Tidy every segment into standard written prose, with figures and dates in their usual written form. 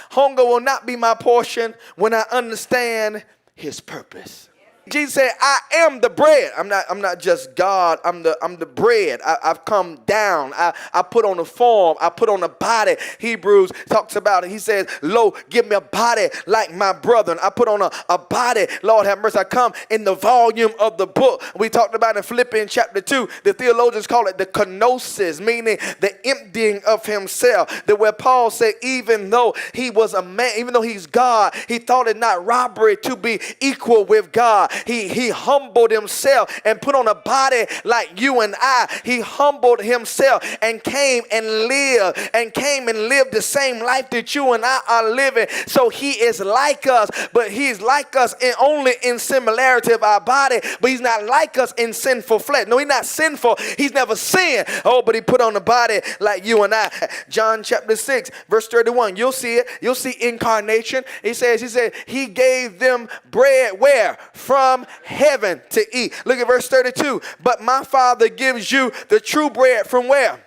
Hunger will not be my portion when I understand his purpose. Jesus said, I am the bread. I'm not just God. I'm the bread. I've come down. I put on a form. I put on a body. Hebrews talks about it. He says, lo, give me a body like my brethren. I put on a body. Lord have mercy. I come in the volume of the book. We talked about in Philippians chapter 2. The theologians call it the kenosis, meaning the emptying of himself. That where Paul said, even though he was a man, even though he's God, he thought it not robbery to be equal with God. He humbled himself and put on a body like you and I. He humbled himself and came and lived the same life that you and I are living. So he is like us, but he's like us only in similarity of our body, but he's not like us in sinful flesh. No, he's not sinful. He's never sinned. Oh, but he put on a body like you and I. John chapter 6, verse 31. You'll see it. You'll see incarnation. He said, he gave them bread where? From heaven to eat. Look at verse 32. But my Father gives you the true bread from where?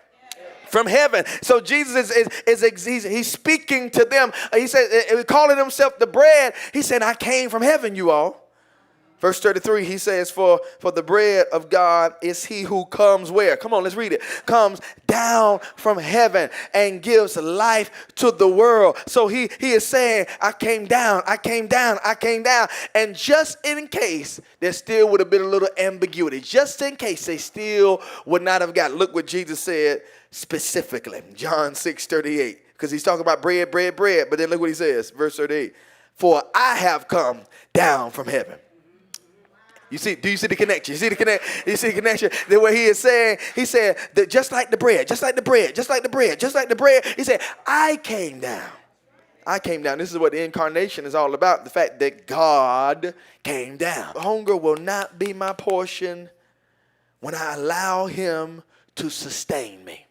From heaven. So Jesus he's speaking to them. He said, calling himself the bread. He said, I came from heaven, you all. Verse 33, he says, for the bread of God is he who comes where? Come on, let's read it. Comes down from heaven and gives life to the world. So he is saying, I came down. And just in case there still would have been a little ambiguity, just in case they still would not have got, look what Jesus said specifically. John 6:38, because he's talking about bread. But then look what he says, verse 38. For I have come down from heaven. You see, do you see the connection? You see the connection? The way he is saying, he said that just like the bread, he said, I came down. This is what the incarnation is all about. The fact that God came down. Hunger will not be my portion when I allow him to sustain me.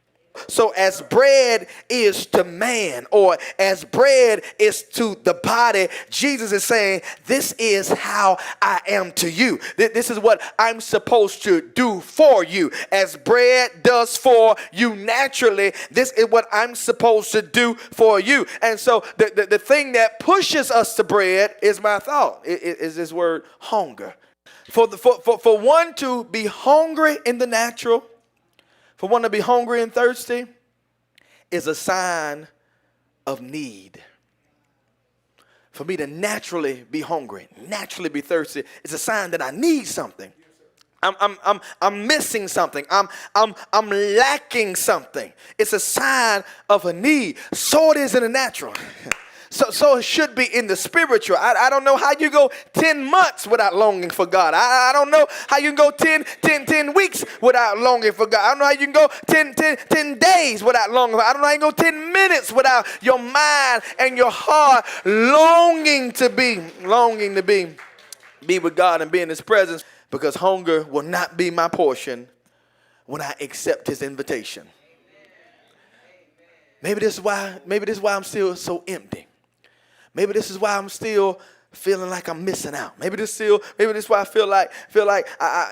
So as bread is to man, or as bread is to the body, Jesus is saying, this is how I am to you. This is what I'm supposed to do for you. As bread does for you naturally, this is what I'm supposed to do for you. And so the thing that pushes us to bread is my thought. Is this word hunger. For one to be hungry in the natural, for one to be hungry and thirsty is a sign of need. For me to naturally be hungry, naturally be thirsty, is a sign that I need something. I'm missing something. I'm lacking something. It's a sign of a need. So it is in the natural. So it should be in the spiritual. I don't know how you go 10 months without longing for God. I don't know how you can go 10 weeks without longing for God. I don't know how you can go 10 days without longing for God. I don't know how you can go 10 minutes without your mind and your heart longing to be with God and be in his presence, because hunger will not be my portion when I accept his invitation. Maybe this is why I'm still so empty. Maybe this is why I'm still feeling like I'm missing out. Maybe this is why I feel like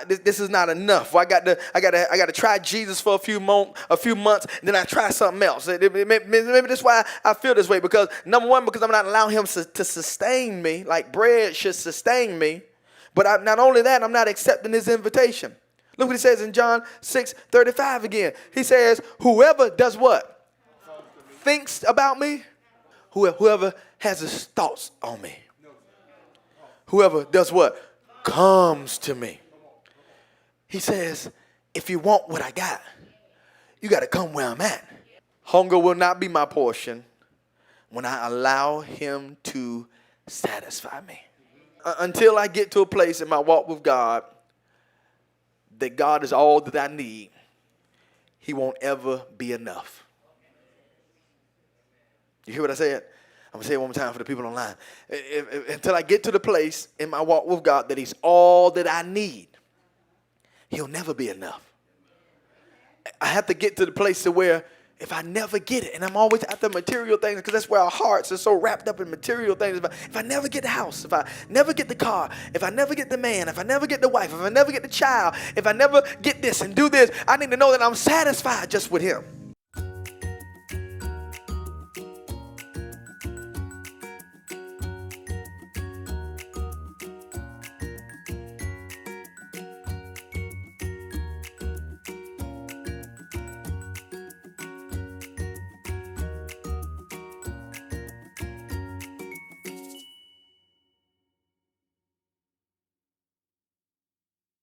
this is not enough. Well, I got to try Jesus for a few months, then I try something else. Maybe this is why I feel this way, because number one, because I'm not allowing him to sustain me like bread should sustain me. But not only that, I'm not accepting his invitation. Look what he says in John 6:35 again. He says, whoever does what? Thinks about me. Whoever has his thoughts on me. Whoever does what? Comes to me. He says, if you want what I got, you got to come where I'm at. Hunger will not be my portion when I allow him to satisfy me. Until I get to a place in my walk with God that God is all that I need, he won't ever be enough. You hear what I said? I'm going to say it one more time for the people online. Until I get to the place in my walk with God that he's all that I need, he'll never be enough. I have to get to the place to where if I never get it, and I'm always after material things, because that's where our hearts are so wrapped up in material things. If I never get the house, if I never get the car, if I never get the man, if I never get the wife, if I never get the child, if I never get this and do this, I need to know that I'm satisfied just with him.